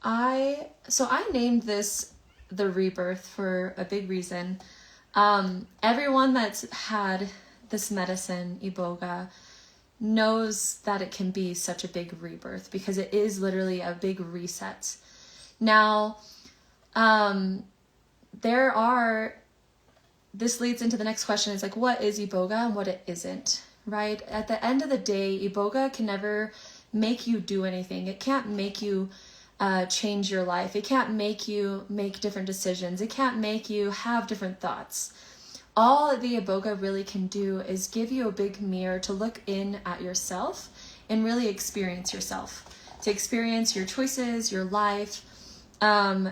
I named this the rebirth for a big reason. Everyone that's had this medicine, Iboga, knows that it can be such a big rebirth because it is literally a big reset. Now, this leads into the next question, is like, what is Iboga and what it isn't, right? At the end of the day, Iboga can never make you do anything. It can't make you change your life. It can't make you make different decisions. It can't make you have different thoughts. All the Iboga really can do is give you a big mirror to look in at yourself and really experience yourself, to experience your choices, your life,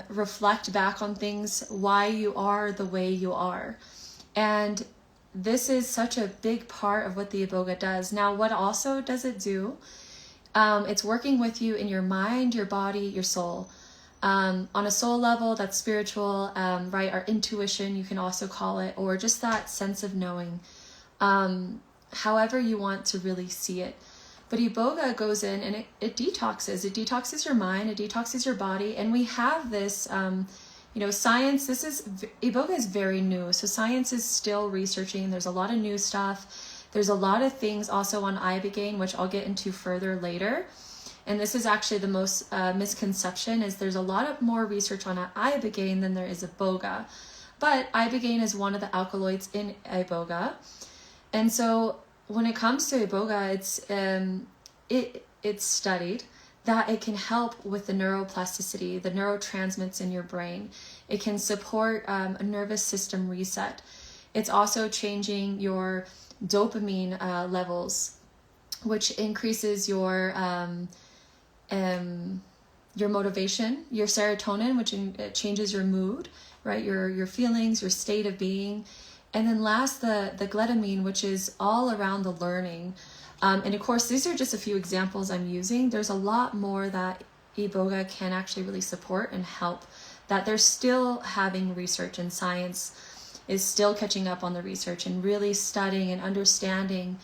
reflect back on things, why you are the way you are. And this is such a big part of what the Iboga does. Now, what also does it do? It's working with you in your mind, your body, your soul. On a soul level, that's spiritual, right? Our intuition, you can also call it, or just that sense of knowing, however you want to really see it. But Iboga goes in and it detoxes. It detoxes your mind, it detoxes your body. And we have this, science, Iboga is very new. So science is still researching. There's a lot of new stuff. There's a lot of things also on Iboga, which I'll get into further later. And this is actually the most misconception, is there's a lot of more research on Iboga than there is Iboga. But Iboga is one of the alkaloids in Iboga. And so when it comes to Iboga, it's studied that it can help with the neuroplasticity, the neurotransmitters in your brain. It can support a nervous system reset. It's also changing your dopamine levels, which increases your motivation, your serotonin, which changes your mood, right? Your feelings, your state of being. And then last, the glutamine, which is all around the learning. And of course, these are just a few examples I'm using. There's a lot more that Iboga can actually really support and help, that they're still having research, and science is still catching up on the research and really studying and understanding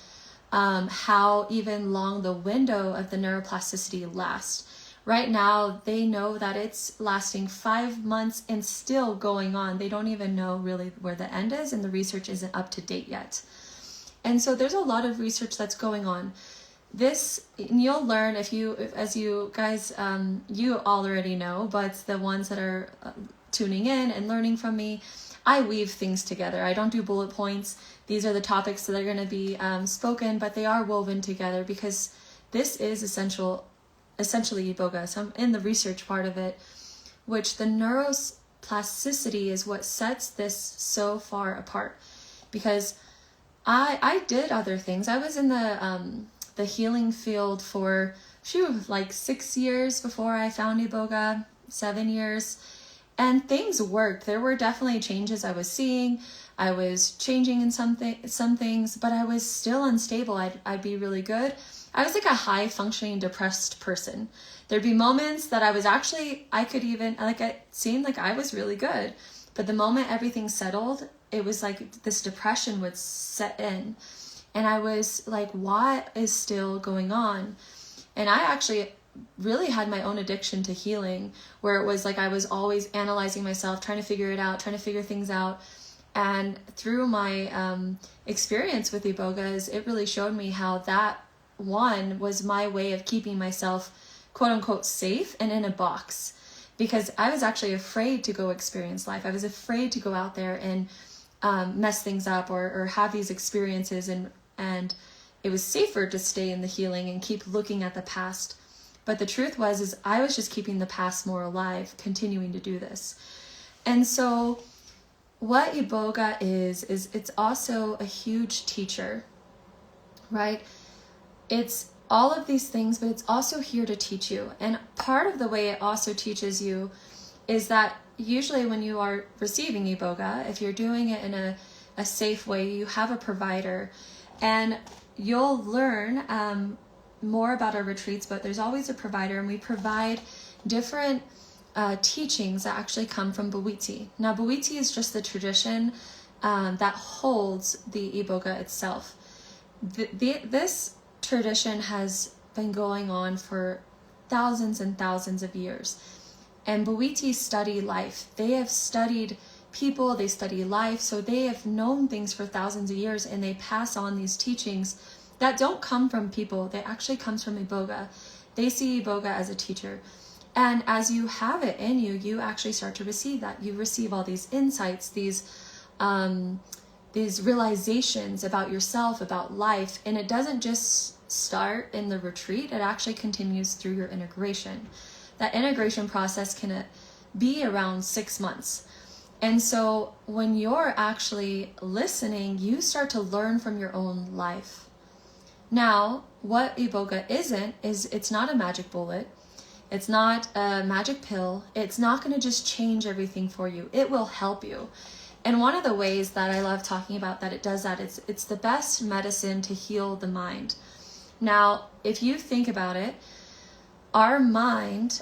how even long the window of the neuroplasticity lasts. Right now, they know that it's lasting 5 months and still going on. They don't even know really where the end is, and the research isn't up to date yet. And so there's a lot of research that's going on. This, and you'll learn as you guys, you already know, but the ones that are tuning in and learning from me, I weave things together. I don't do bullet points. These are the topics that are going to be spoken, but they are woven together because this is essentially Iboga. So I'm in the research part of it, which the neuroplasticity is what sets this so far apart. Because I did other things. I was in the healing field for like 6 years before I found Iboga, 7 years. And things worked. There were definitely changes I was seeing. I was changing in some things, but I was still unstable. I'd be really good. I was like a high functioning depressed person. There'd be moments that it seemed like I was really good. But the moment everything settled, it was like this depression would set in. And I was like, what is still going on? And I actually really had my own addiction to healing, where it was like I was always analyzing myself, trying to figure it out, trying to figure things out. And through my experience with Ibogas, it really showed me how that one was my way of keeping myself quote unquote safe and in a box, because I was actually afraid to go experience life. I was afraid to go out there and mess things up or have these experiences, and it was safer to stay in the healing and keep looking at the past. But the truth is I was just keeping the past more alive, continuing to do this. And so what Iboga is it's also a huge teacher, right? It's all of these things, but it's also here to teach you. And part of the way it also teaches you is that usually when you are receiving Iboga, if you're doing it in a safe way, you have a provider, and you'll learn more about our retreats, but there's always a provider, and we provide different teachings that actually come from Bwiti. Now, Bwiti is just the tradition that holds the Iboga itself. This tradition has been going on for thousands and thousands of years. And Bhuiti study life. They have studied people, they study life, so they have known things for thousands of years, and they pass on these teachings that don't come from people. They actually comes from Iboga. They see Iboga as a teacher. And as you have it in you, you actually start to receive that. You receive all these insights, these realizations about yourself, about life. And it doesn't just start in the retreat, it actually continues through your integration. That integration process can be around 6 months. And so when you're actually listening, you start to learn from your own life. Now, what Iboga isn't, is it's not a magic bullet. It's not a magic pill. It's not going to just change everything for you. It will help you. And one of the ways that I love talking about that it does that, it's the best medicine to heal the mind. Now, if you think about it, our mind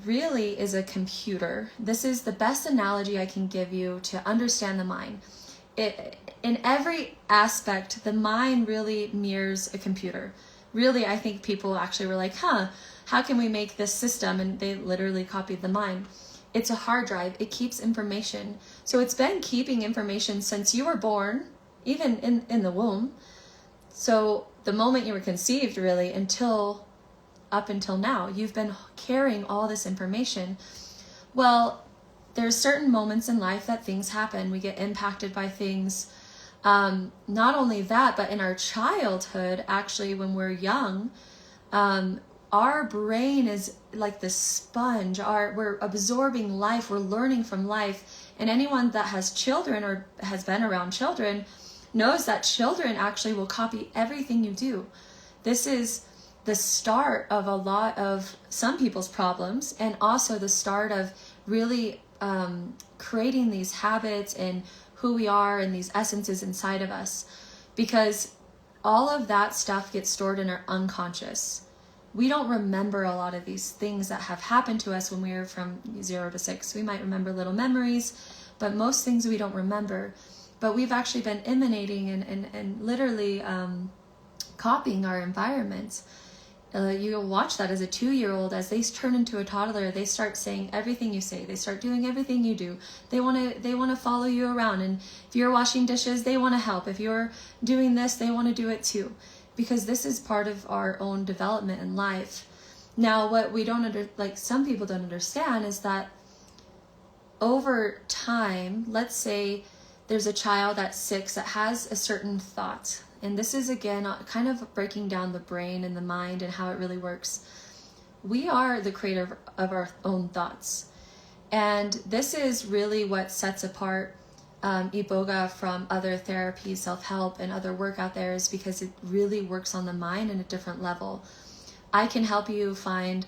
really is a computer. This is the best analogy I can give you to understand the mind. In every aspect, the mind really mirrors a computer. Really, I think people actually were like, how can we make this system? And they literally copied the mind. It's a hard drive. It keeps information. So it's been keeping information since you were born, even in the womb. So the moment you were conceived, really, up until now, you've been carrying all this information. Well, there's certain moments in life that things happen. We get impacted by things. Not only that, but in our childhood, actually, when we're young, our brain is like the sponge. We're absorbing life. We're learning from life. And anyone that has children or has been around children knows that children actually will copy everything you do. This is the start of a lot of some people's problems, and also the start of really creating these habits and who we are and these essences inside of us, because all of that stuff gets stored in our unconscious. We don't remember a lot of these things that have happened to us when we were from 0 to 6. We might remember little memories, but most things we don't remember. But we've actually been emanating and literally copying our environment. You'll watch that as a 2-year-old, as they turn into a toddler, they start saying everything you say. They start doing everything you do. They want to follow you around. And if you're washing dishes, they want to help. If you're doing this, they want to do it too. Because this is part of our own development in life. Now, what we don't some people don't understand is that over time, let's say there's a child at 6 that has a certain thought. And this is, again, kind of breaking down the brain and the mind and how it really works. We are the creator of our own thoughts. And this is really what sets apart Iboga from other therapies, self-help, and other work out there, is because it really works on the mind in a different level. I can help you find,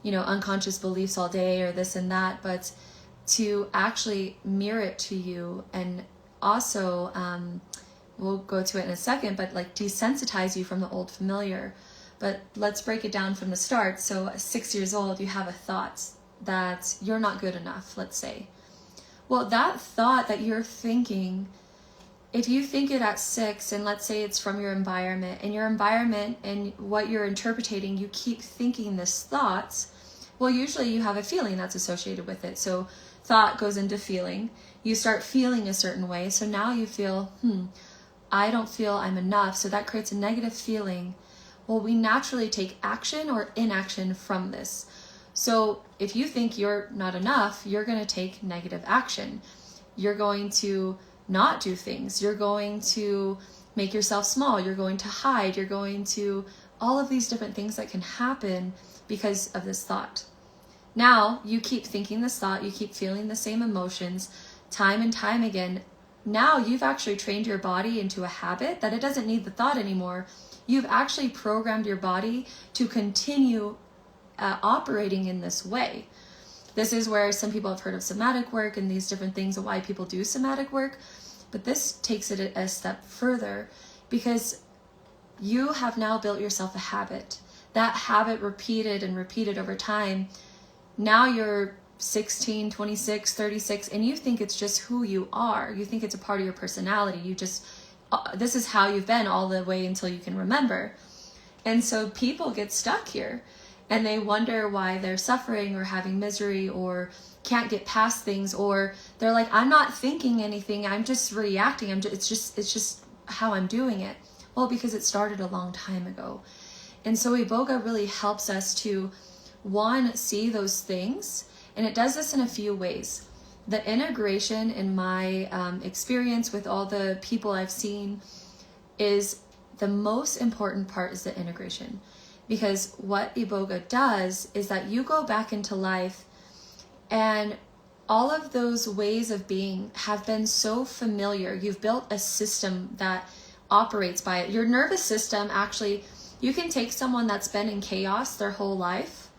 unconscious beliefs all day or this and that, but to actually mirror it to you, and also, we'll go to it in a second, but desensitize you from the old familiar. But let's break it down from the start. So at 6 years old, you have a thought that you're not good enough, let's say. Well, that thought that you're thinking, if you think it at 6, and let's say it's from your environment and what you're interpreting, you keep thinking this thought, well, usually you have a feeling that's associated with it. So thought goes into feeling. You start feeling a certain way. So now you feel, I don't feel I'm enough. So that creates a negative feeling. Well, we naturally take action or inaction from this. So if you think you're not enough, you're going to take negative action. You're going to not do things. You're going to make yourself small. You're going to hide. You're going to all of these different things that can happen because of this thought. Now you keep thinking this thought. You keep feeling the same emotions time and time again. Now you've actually trained your body into a habit that it doesn't need the thought anymore. You've actually programmed your body to continue operating in this way. This is where some people have heard of somatic work and these different things and why people do somatic work. But this takes it a step further, because you have now built yourself a habit. That habit repeated and repeated over time. Now you're 16, 26, 36, and you think it's just who you are. You think it's a part of your personality. This is how you've been all the way until you can remember. And so people get stuck here. and they wonder why they're suffering or having misery or can't get past things, or they're like, I'm not thinking anything, I'm just reacting, it's just how I'm doing it. Well, because it started a long time ago. And so Iboga really helps us to, one, see those things, and it does this in a few ways. The integration, in my experience with all the people I've seen, is the most important part is the integration. Because what Iboga does is that you go back into life, and all of those ways of being have been so familiar. You've built a system that operates by it. Your nervous system, actually, you can take someone that's been in chaos their whole life,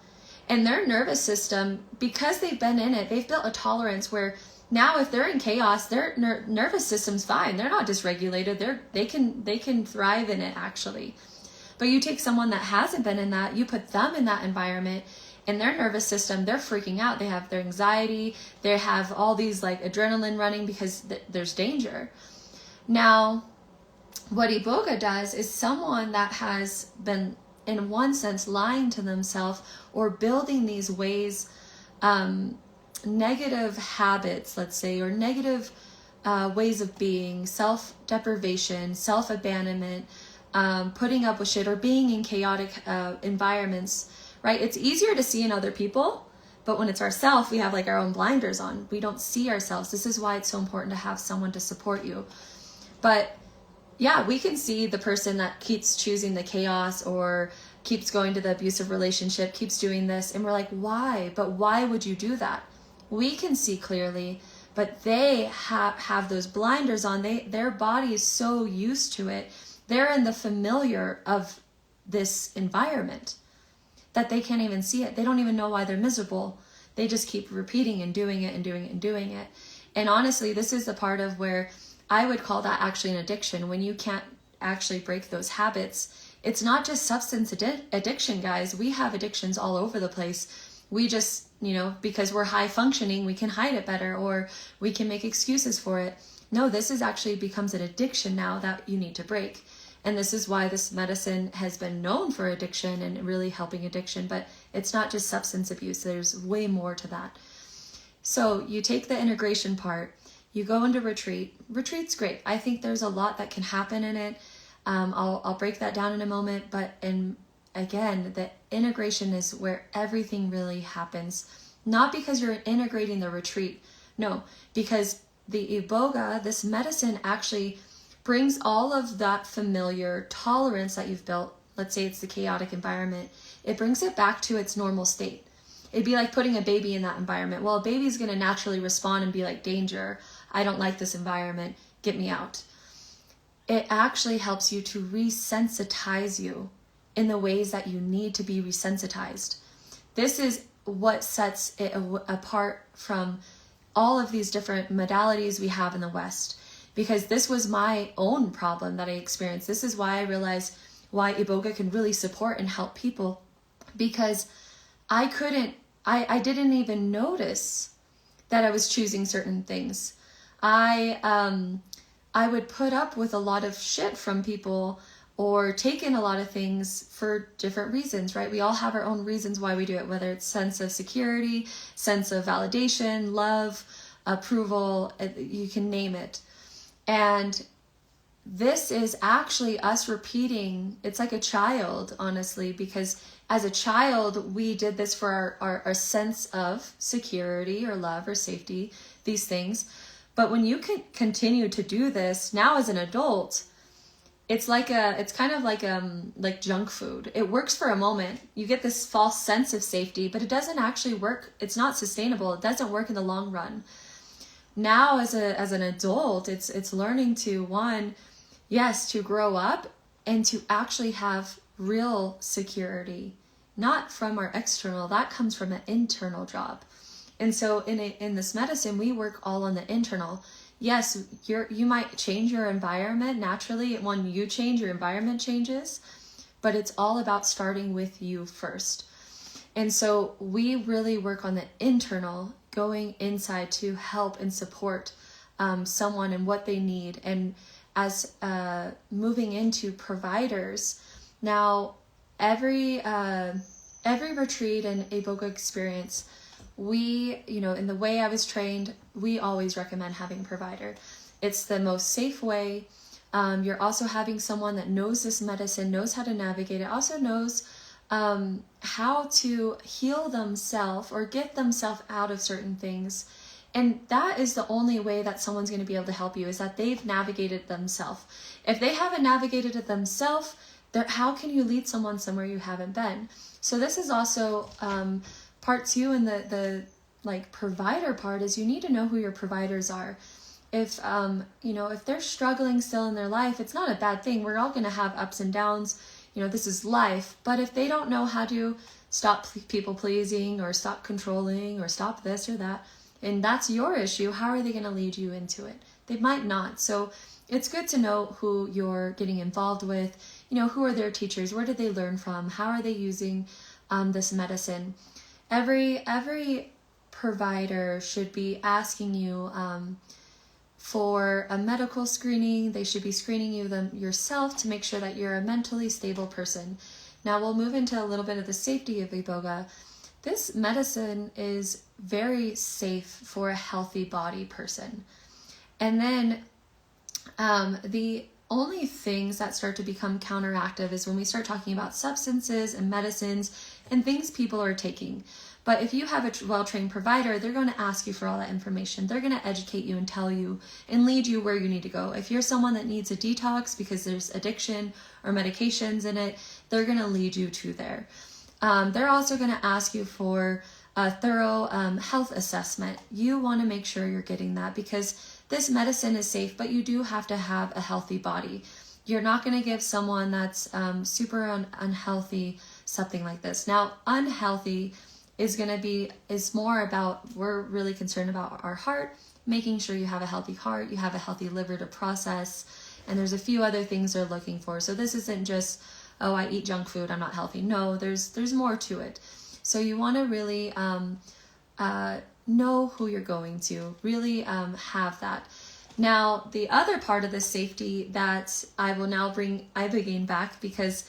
and their nervous system, because they've been in it, they've built a tolerance where now if they're in chaos, their nervous system's fine. They're not dysregulated. They can thrive in it, actually. But you take someone that hasn't been in that, you put them in that environment, and their nervous system, they're freaking out. They have their anxiety. They have all these like adrenaline running because there's danger. Now, what Iboga does is someone that has been, in one sense, lying to themselves or building these ways, negative habits, let's say, or negative ways of being, self-deprivation, self-abandonment, putting up with shit, or being in chaotic environments, right? It's easier to see in other people, but when it's ourselves, we have like our own blinders on. We don't see ourselves. This is why it's so important to have someone to support you. But yeah, we can see the person that keeps choosing the chaos or keeps going to the abusive relationship, keeps doing this, and we're like, why? But why would you do that? We can see clearly, but they have those blinders on. Their body is so used to it. They're in the familiar of this environment that they can't even see it. They don't even know why they're miserable. They just keep repeating and doing it and doing it and doing it. And honestly, this is the part of where I would call that actually an addiction, when you can't actually break those habits. It's not just substance addiction, guys. We have addictions all over the place. We just, because we're high functioning, we can hide it better, or we can make excuses for it. No, this is actually becomes an addiction now that you need to break. And this is why this medicine has been known for addiction and really helping addiction, but it's not just substance abuse. There's way more to that. So you take the integration part, you go into retreat. Retreat's great. I think there's a lot that can happen in it. I'll break that down in a moment, but again, the integration is where everything really happens. Not because you're integrating the retreat, no, because the Iboga, this medicine, actually brings all of that familiar tolerance that you've built. Let's say it's the chaotic environment. It brings it back to its normal state. It'd be like putting a baby in that environment. Well, a baby's going to naturally respond and be like, danger, I don't like this environment, get me out. It actually helps you to resensitize you in the ways that you need to be resensitized. This is what sets it apart from all of these different modalities we have in the West, because this was my own problem that I experienced. This is why I realized why Iboga can really support and help people, because I didn't even notice that I was choosing certain things. I would put up with a lot of shit from people or take in a lot of things for different reasons, right? We all have our own reasons why we do it, whether it's sense of security, sense of validation, love, approval, you can name it. And this is actually us repeating. It's like a child, honestly, because as a child, we did this for our sense of security or love or safety, these things. But when you can continue to do this now as an adult, it's kind of like junk food. It works for a moment. You get this false sense of safety, but it doesn't actually work. It's not sustainable. It doesn't work in the long run. Now as an adult, it's learning to, one, yes, to grow up and to actually have real security, not from our external. That comes from an internal job. And so in this medicine, we work all on the internal. Yes, you might change your environment naturally. When you change, your environment changes, but it's all about starting with you first. And so we really work on the internal, going inside to help and support someone and what they need. And as moving into providers, now every every retreat and Iboga experience, we, in the way I was trained, we always recommend having a provider. It's the most safe way. You're also having someone that knows this medicine, knows how to navigate it, also knows how to heal themselves or get themselves out of certain things. And that is the only way that someone's going to be able to help you, is that they've navigated themselves. If they haven't navigated it themselves, how can you lead someone somewhere you haven't been? So this is also part 2 in the like provider part, is you need to know who your providers are. If if they're struggling still in their life, it's not a bad thing. We're all going to have ups and downs. This is life. But if they don't know how to stop people pleasing or stop controlling or stop this or that, and that's your issue, how are they going to lead you into it? They might not. So it's good to know who you're getting involved with. Who are their teachers? Where did they learn from? How are they using this medicine? Every provider should be asking you for a medical screening. They should be screening you yourself to make sure that you're a mentally stable person. Now we'll move into a little bit of the safety of Iboga. This medicine is very safe for a healthy body person. And then the only things that start to become counteractive is when we start talking about substances and medicines and things people are taking. But if you have a well-trained provider, they're going to ask you for all that information. They're going to educate you and tell you and lead you where you need to go. If you're someone that needs a detox because there's addiction or medications in it, they're going to lead you to there. They're also going to ask you for a thorough health assessment. You want to make sure you're getting that, because this medicine is safe, but you do have to have a healthy body. You're not going to give someone that's super unhealthy something like this. Now, unhealthy is more about, we're really concerned about our heart, making sure you have a healthy heart, you have a healthy liver to process, and there's a few other things they're looking for. So this isn't just, oh, I eat junk food, I'm not healthy. No, there's more to it. So you want to really know who you're going to, really have that. Now, the other part of the safety that I will now bring Iboga back, because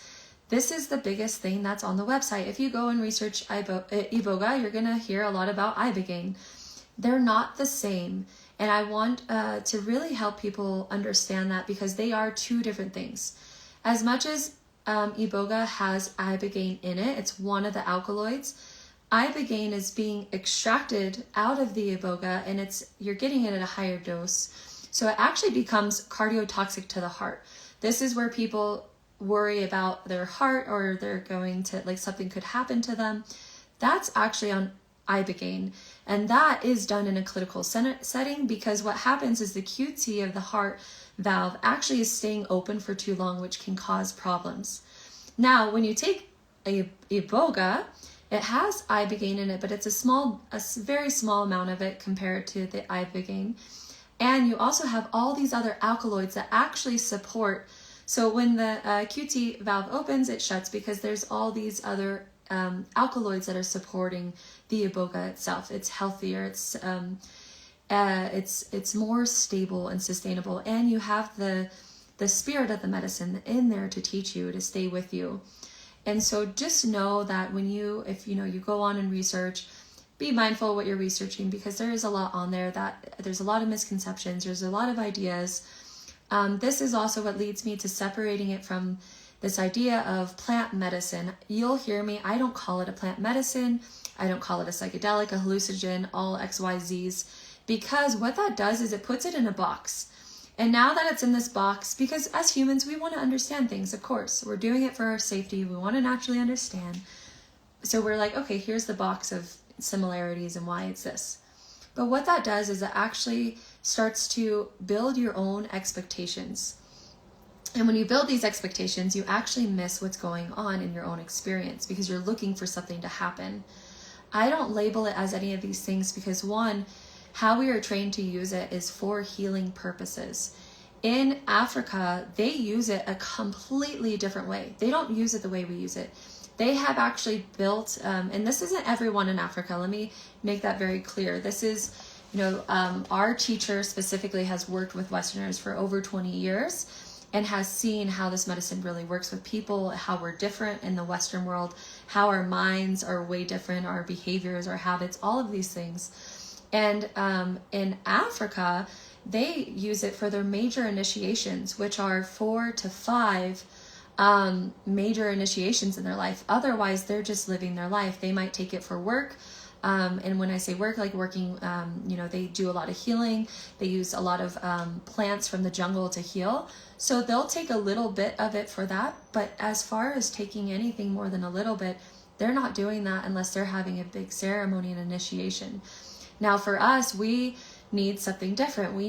this is the biggest thing that's on the website. If you go and research Iboga, you're going to hear a lot about Iboga. They're not the same. And I want to really help people understand that, because they are two different things. As much as Iboga has ibogaine in it, it's one of the alkaloids. Ibogaine is being extracted out of the Iboga, and you're getting it at a higher dose. So it actually becomes cardiotoxic to the heart. This is where people worry about their heart, or they're going to, like, something could happen to them. That's actually on ibogaine, and that is done in a clinical setting, because what happens is the QT of the heart valve actually is staying open for too long, which can cause problems. Now, when you take Iboga, it has ibogaine in it, but it's a very small amount of it compared to the ibogaine. And you also have all these other alkaloids that actually support. So when the QT valve opens, it shuts, because there's all these other alkaloids that are supporting the Iboga itself. It's healthier. It's more stable and sustainable, and you have the spirit of the medicine in there to teach you, to stay with you. And so just know that if you go on and research, be mindful of what you're researching, because there is a lot on there, that there's a lot of misconceptions, there's a lot of ideas. This is also what leads me to separating it from this idea of plant medicine. You'll hear me, I don't call it a plant medicine, I don't call it a psychedelic, a hallucinogen, all XYZs, because what that does is it puts it in a box. And now that it's in this box, because as humans, we want to understand things, of course. We're doing it for our safety. We want to naturally understand. So we're like, okay, here's the box of similarities and why it's this. But what that does is it actually starts to build your own expectations. And when you build these expectations, you actually miss what's going on in your own experience, because you're looking for something to happen. I don't label it as any of these things, because one, how we are trained to use it is for healing purposes. In Africa, they use it a completely different way. They don't use it the way we use it. They have actually built, and this isn't everyone in Africa, let me make that very clear. This is, our teacher specifically has worked with Westerners for over 20 years. and has seen how this medicine really works with people, how we're different in the Western world, how our minds are way different, our behaviors, our habits, all of these things. And in Africa, they use it for their major initiations, which are 4 to 5 major initiations in their life. Otherwise, they're just living their life. They might take it for work. And when I say work, like working, they do a lot of healing. They use a lot of plants from the jungle to heal. So they'll take a little bit of it for that. But as far as taking anything more than a little bit, they're not doing that unless they're having a big ceremony and initiation. Now for us, we need something different.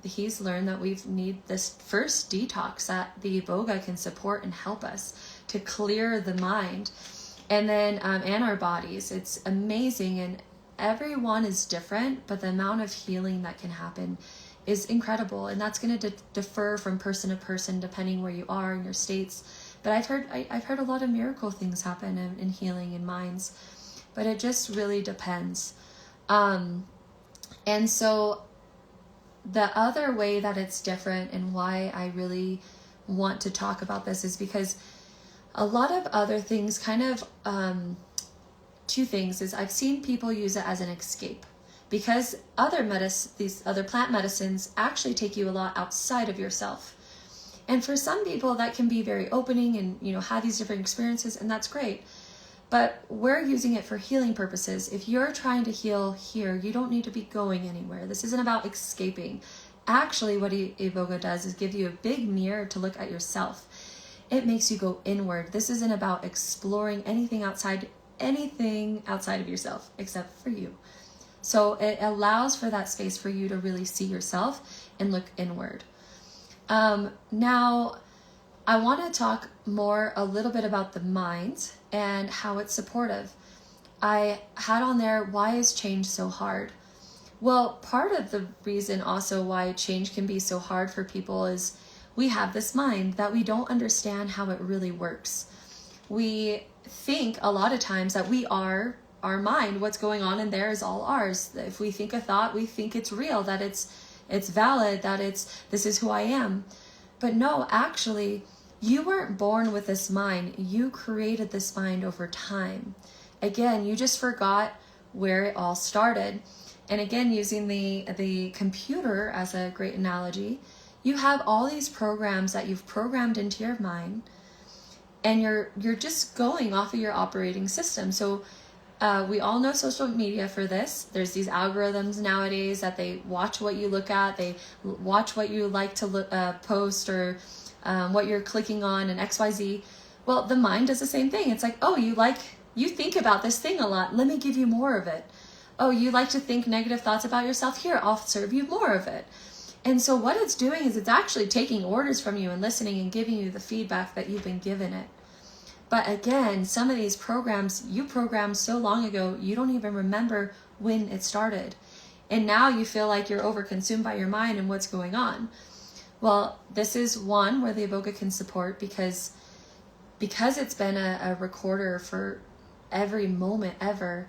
He's learned that we need this first detox that the Iboga can support and help us to clear the mind. And then, and our bodies. It's amazing, and everyone is different, but the amount of healing that can happen is incredible. And that's going to differ from person to person, depending where you are in your states. But I've heard a lot of miracle things happen in healing in minds, but it just really depends. And so the other way that it's different, and why I really want to talk about this, is because a lot of other things kind of, two things is I've seen people use it as an escape, because these other plant medicines actually take you a lot outside of yourself. And for some people that can be very opening and, have these different experiences, and that's great. But we're using it for healing purposes. If you're trying to heal here, you don't need to be going anywhere. This isn't about escaping. Actually, what Iboga does is give you a big mirror to look at yourself. It makes you go inward. This isn't about exploring anything outside of yourself except for you. So it allows for that space for you to really see yourself and look inward. Now, I want to talk a little bit about the mind and how it's supportive. I had on there, why is change so hard? Well, part of the reason also why change can be so hard for people is we have this mind that we don't understand how it really works. We think a lot of times that we are our mind. What's going on in there is all ours. If we think a thought, we think it's real, that it's valid, that this is who I am. But no, actually, you weren't born with this mind. You created this mind over time. Again, you just forgot where it all started. And again, using the computer as a great analogy, you have all these programs that you've programmed into your mind, and you're just going off of your operating system. So we all know social media for this. There's these algorithms nowadays that they watch what you look at, they watch what you like to post, or what you're clicking on, and XYZ. Well, the mind does the same thing. It's like, oh, you think about this thing a lot. Let me give you more of it. Oh, you like to think negative thoughts about yourself? Here, I'll serve you more of it. And so what it's doing is it's actually taking orders from you and listening and giving you the feedback that you've been given it. But again, some of these programs you programmed so long ago, you don't even remember when it started. And now you feel like you're overconsumed by your mind and what's going on. Well, this is one where the Iboga can support, because it's been a recorder for every moment ever.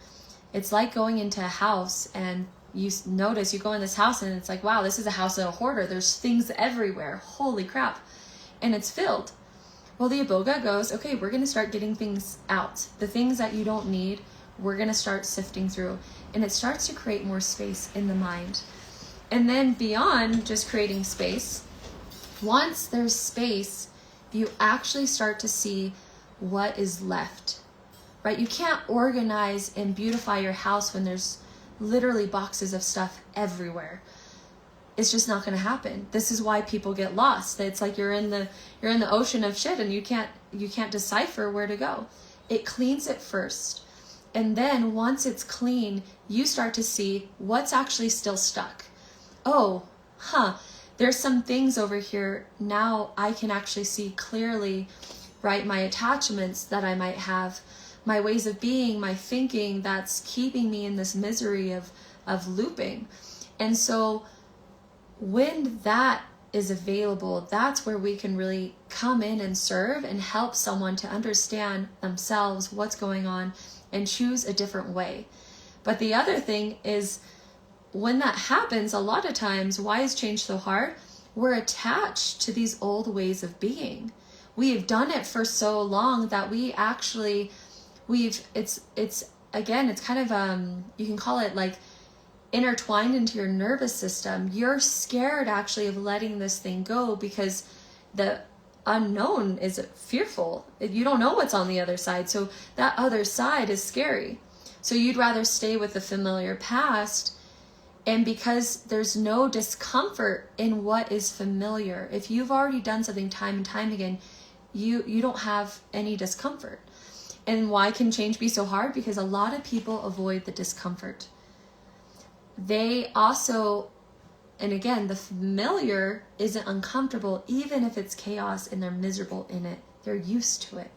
It's like going into a house and you notice you go in this house and it's like, wow, this is a house of a hoarder. There's things everywhere. Holy crap. And it's filled. Well, the Iboga goes, okay, we're going to start getting things out. The things that you don't need, we're going to start sifting through. And it starts to create more space in the mind. And then beyond just creating space, once there's space, you actually start to see what is left, right? You can't organize and beautify your house when there's literally boxes of stuff everywhere. It's just not going to happen. This is why people get lost. It's like you're in the ocean of shit and you can't decipher where to go. It cleans it first. And then once it's clean, you start to see what's actually still stuck. Oh, there's some things over here. Now I can actually see clearly, right? My attachments that I might have, my ways of being, my thinking that's keeping me in this misery of looping. And so when that is available, that's where we can really come in and serve and help someone to understand themselves, what's going on, and choose a different way. But the other thing is, when that happens, a lot of times, why is change so hard? we're attached to these old ways of being. We've done it for so long that it's kind of, you can call it like intertwined into your nervous system. You're scared actually of letting this thing go because the unknown is fearful. You don't know what's on the other side. So that other side is scary. So you'd rather stay with the familiar past. And because there's no discomfort in what is familiar, if you've already done something time and time again, you don't have any discomfort. And why can change be so hard? Because a lot of people avoid the discomfort. They also, and again, the familiar isn't uncomfortable, even if it's chaos and they're miserable in it. They're used to it.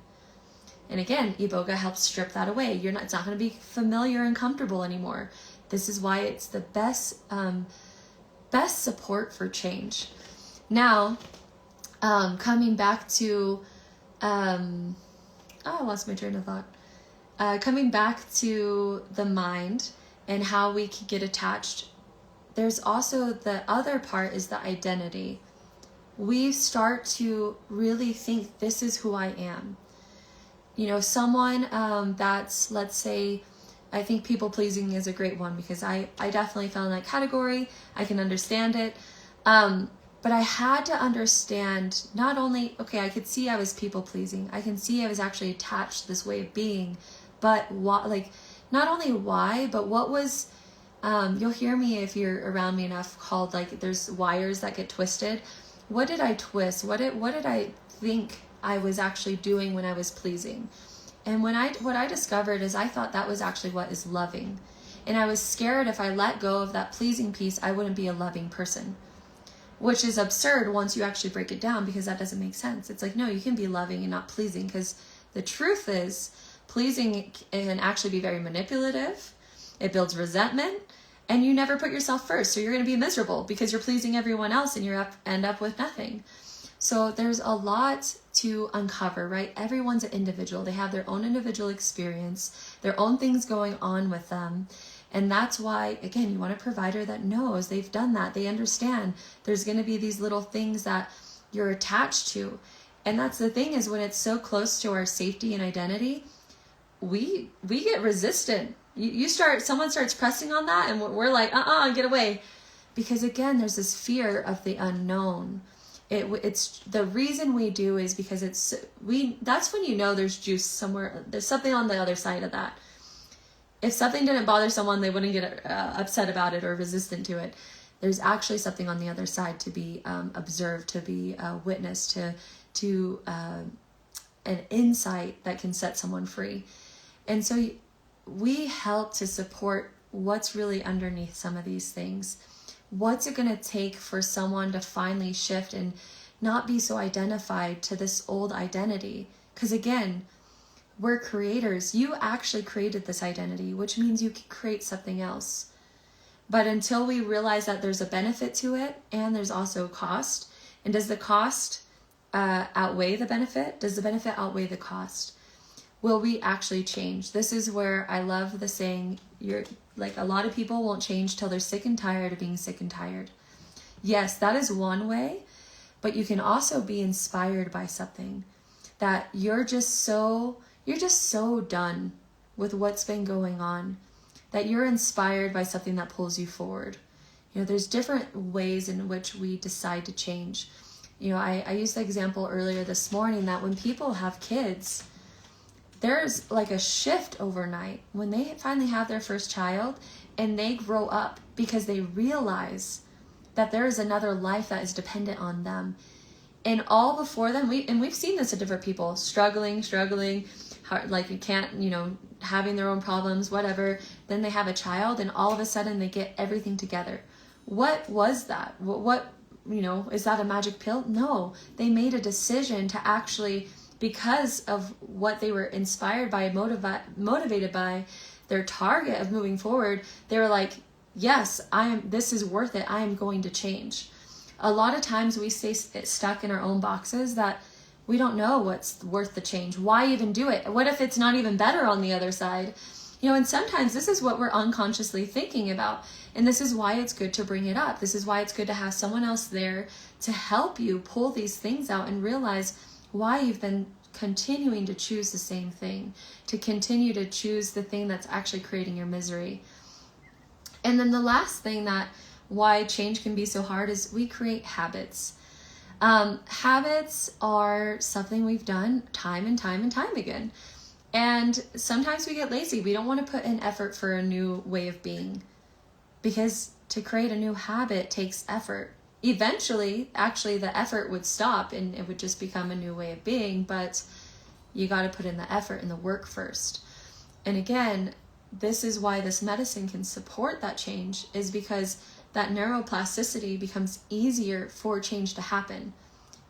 And again, Iboga helps strip that away. It's not going to be familiar and comfortable anymore. This is why it's the best support for change. Now, coming back to, I lost my train of thought. Coming back to the mind and how we can get attached. There's also the other part is the identity. We start to really think this is who I am. Someone that's, let's say, I think people pleasing is a great one because I definitely fell in that category. I can understand it. But I had to understand not only, okay, I could see I was people pleasing. I can see I was actually attached to this way of being, but why, not only why, but what was, you'll hear me if you're around me enough called there's wires that get twisted. What did I twist? What did I think I was actually doing when I was pleasing? And what I discovered is I thought that was actually what is loving. And I was scared if I let go of that pleasing piece, I wouldn't be a loving person, which is absurd once you actually break it down, because that doesn't make sense. It's no, you can be loving and not pleasing, because the truth is pleasing can actually be very manipulative. It builds resentment, and you never put yourself first. So you're going to be miserable because you're pleasing everyone else and you end up with nothing. So there's a lot to uncover, right? Everyone's an individual. They have their own individual experience, their own things going on with them. And that's why, again, you want a provider that knows they've done that. They understand there's going to be these little things that you're attached to. And that's the thing, is when it's so close to our safety and identity, we get resistant. Someone starts pressing on that and we're like, get away. Because again, there's this fear of the unknown. It's the reason we do is because that's when you know there's juice somewhere. There's something on the other side of that. If something didn't bother someone, they wouldn't get upset about it or resistant to it. There's actually something on the other side to be observed, to be witnessed, to an insight that can set someone free. And so we help to support what's really underneath some of these things. What's it going to take for someone to finally shift and not be so identified to this old identity? Because again, we're creators. You actually created this identity, which means you can create something else. But until we realize that there's a benefit to it and there's also a cost, and does the cost outweigh the benefit? Does the benefit outweigh the cost? Will we actually change? This is where I love the saying, a lot of people won't change till they're sick and tired of being sick and tired. Yes, that is one way, but you can also be inspired by something that you're just so done with what's been going on, that you're inspired by something that pulls you forward. There's different ways in which we decide to change. I used the example earlier this morning that when people have kids, there's a shift overnight when they finally have their first child and they grow up, because they realize that there is another life that is dependent on them. And all before them, we've seen this in different people, struggling, hard, you can't, having their own problems, whatever. Then they have a child and all of a sudden they get everything together. What was that? What is that a magic pill? No, they made a decision to actually, because of what they were inspired by, motivated by, their target of moving forward, they were like, yes, this is worth it. I am going to change. A lot of times we stay stuck in our own boxes that we don't know what's worth the change. Why even do it? What if it's not even better on the other side? And sometimes this is what we're unconsciously thinking about. And this is why it's good to bring it up. This is why it's good to have someone else there to help you pull these things out and realize why you've been continuing to choose the same thing, to continue to choose the thing that's actually creating your misery. And then the last thing that why change can be so hard is we create habits. Habits are something we've done time and time and time again. And sometimes we get lazy. We don't want to put in effort for a new way of being, because to create a new habit takes effort. Eventually, actually, the effort would stop and it would just become a new way of being, but you got to put in the effort and the work first. And again, this is why this medicine can support that change, is because that neuroplasticity becomes easier for change to happen.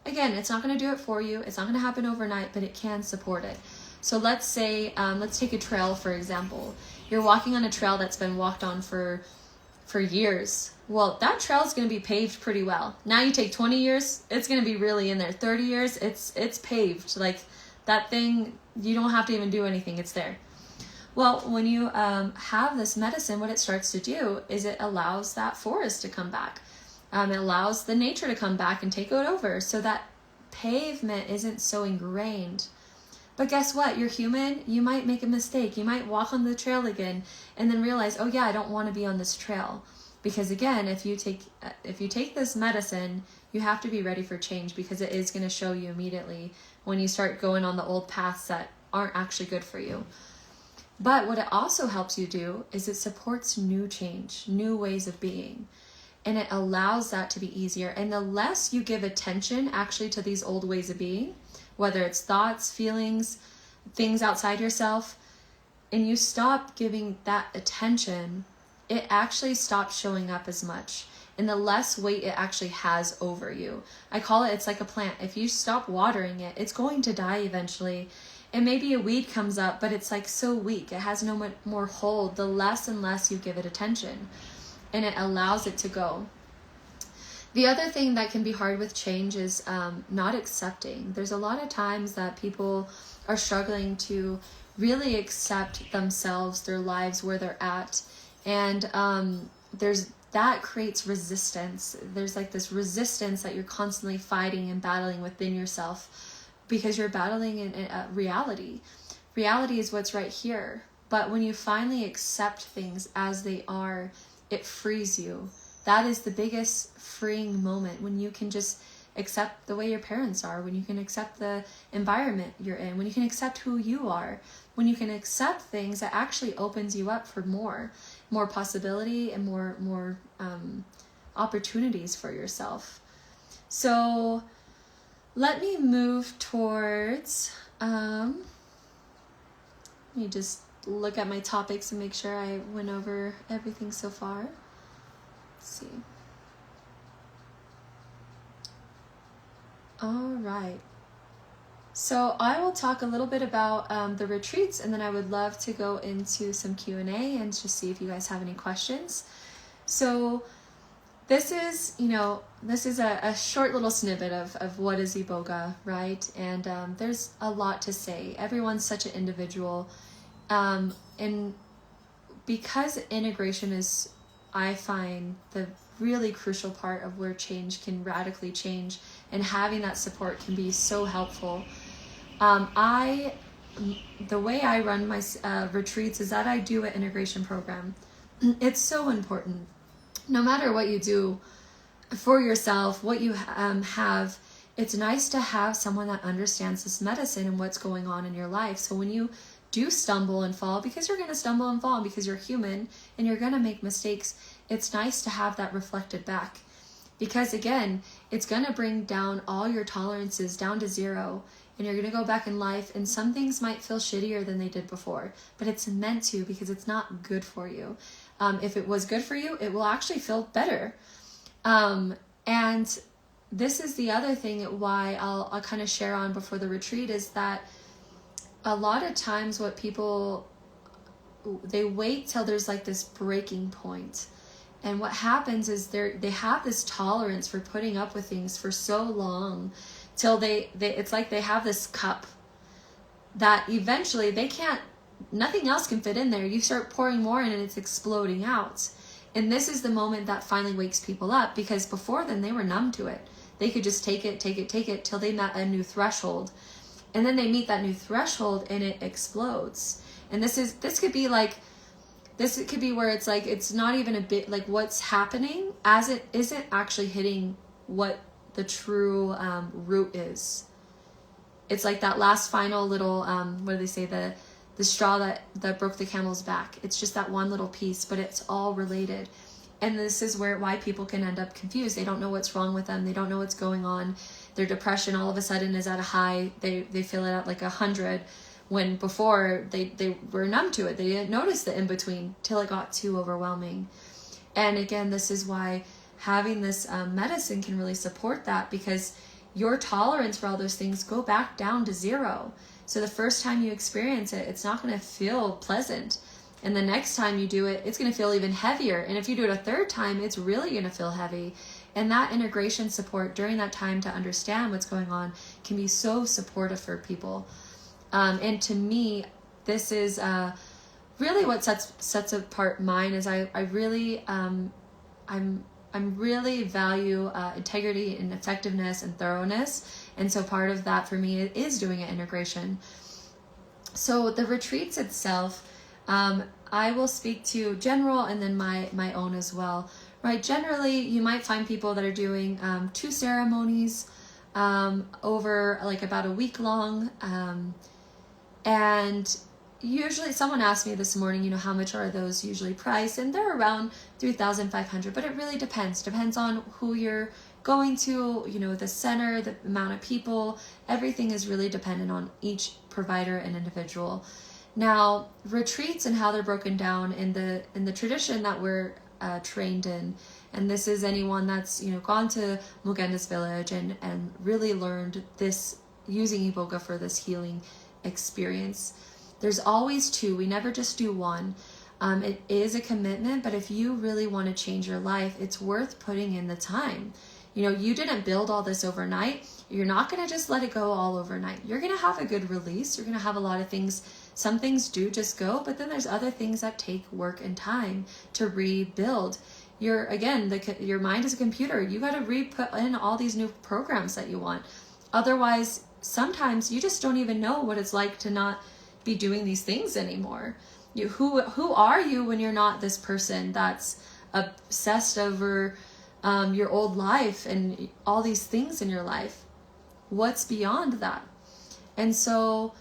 Again, it's not going to do it for you. It's not going to happen overnight, but it can support it. So let's say, let's take a trail, for example. You're walking on a trail that's been walked on for years. Well, that trail is going to be paved pretty well. Now you take 20 years, it's going to be really in there. 30 years, it's paved. Like that thing, you don't have to even do anything. It's there. Well, when you have this medicine, what it starts to do is it allows that forest to come back. It allows the nature to come back and take it over, so that pavement isn't so ingrained. But guess what? You're human. You might make a mistake. You might walk on the trail again and then realize, oh yeah, I don't want to be on this trail. Because again, if you take this medicine, you have to be ready for change, because it is going to show you immediately when you start going on the old paths that aren't actually good for you. But what it also helps you do is it supports new change, new ways of being. And it allows that to be easier. And the less you give attention actually to these old ways of being, whether it's thoughts, feelings, things outside yourself, and you stop giving that attention, it actually stops showing up as much. And the less weight it actually has over you. I call it's like a plant. If you stop watering it, it's going to die eventually. And maybe a weed comes up, but it's like so weak. It has no more hold. The less and less you give it attention. And it allows it to go. The other thing that can be hard with change is not accepting. There's a lot of times that people are struggling to really accept themselves, their lives, where they're at. And that creates resistance. There's like this resistance that you're constantly fighting and battling within yourself, because you're battling in reality. Reality is what's right here. But when you finally accept things as they are, it frees you. That is the biggest freeing moment, when you can just accept the way your parents are, when you can accept the environment you're in, when you can accept who you are, when you can accept things, that actually opens you up for more possibility and more opportunities for yourself. So let me move towards, let me just look at my topics and make sure I went over everything so far. Let's see. All right. So I will talk a little bit about the retreats, and then I would love to go into some Q&A and just see if you guys have any questions. So this is a short little snippet of what is Iboga, right? And there's a lot to say. Everyone's such an individual. And because integration is, I find, the really crucial part of where change can radically change, and having that support can be so helpful. The way I run my retreats is that I do an integration program. It's so important. No matter what you do for yourself, what you have, it's nice to have someone that understands this medicine and what's going on in your life. So when you do stumble and fall, because you're going to stumble and fall, because you're human and you're going to make mistakes, it's nice to have that reflected back. Because again, it's going to bring down all your tolerances down to zero, and you're going to go back in life, and some things might feel shittier than they did before, but it's meant to, because it's not good for you. If it was good for you, it will actually feel better. And this is the other thing why I'll kind of share on before the retreat, is that a lot of times what people, they wait till there's like this breaking point. And what happens is they have this tolerance for putting up with things for so long, till they it's like they have this cup that eventually they can't nothing else can fit in there. You start pouring more in and it's exploding out. And this is the moment that finally wakes people up, because before then they were numb to it. They could just take it till they met a new threshold. And then they meet that new threshold and it explodes. And this could be where it's like, it's not even a bit like what's happening as it isn't actually hitting what the true root is. It's like that last final little, what do they say? The straw that broke the camel's back. It's just that one little piece, but it's all related. And this is why people can end up confused. They don't know what's wrong with them. They don't know what's going on. Their depression all of a sudden is at a high. They feel it at like 100, when before they were numb to it. They didn't notice the in-between till it got too overwhelming. And again, this is why having this medicine can really support that, because your tolerance for all those things go back down to 0. So the first time you experience it, it's not going to feel pleasant. And the next time you do it, it's going to feel even heavier. And if you do it a third time, it's really going to feel heavy. And that integration support during that time to understand what's going on can be so supportive for people. And to me, this is really what sets apart mine. Is I really really value integrity and effectiveness and thoroughness. And so part of that for me is doing an integration. So the retreats itself, I will speak to general and then my own as well, right? Generally, you might find people that are doing 2 ceremonies over like about a week long. And usually someone asked me this morning, how much are those usually priced? And they're around $3,500, but it really depends on who you're going to, the center, the amount of people. Everything is really dependent on each provider and individual. Now, retreats and how they're broken down in the tradition that we're trained in, and this is anyone that's gone to Mugenda's village and really learned this, using Iboga for this healing experience. There's always 2. We never just do 1. It is a commitment, but if you really want to change your life, it's worth putting in the time. You didn't build all this overnight. You're not going to just let it go all overnight. You're going to have a good release. You're going to have a lot of things. Some things do just go, but then there's other things that take work and time to rebuild. Your mind is a computer. You got to put in all these new programs that you want. Otherwise, sometimes you just don't even know what it's like to not be doing these things anymore. Who are you when you're not this person that's obsessed over your old life and all these things in your life? What's beyond that? And so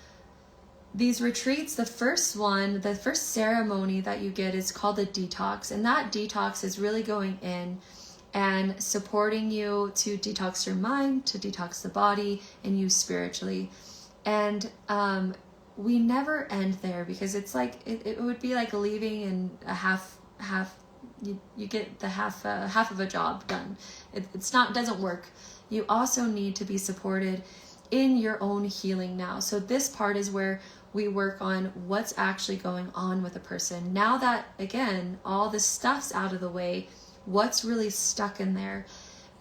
these retreats, the first ceremony that you get is called the detox. And that detox is really going in and supporting you to detox your mind, to detox the body, and you spiritually. And we never end there, because it's like, it would be like leaving in a half, you get the half of a job done. Doesn't work. You also need to be supported in your own healing now. So this part is where we work on what's actually going on with a person. Now that, again, all this stuff's out of the way, what's really stuck in there?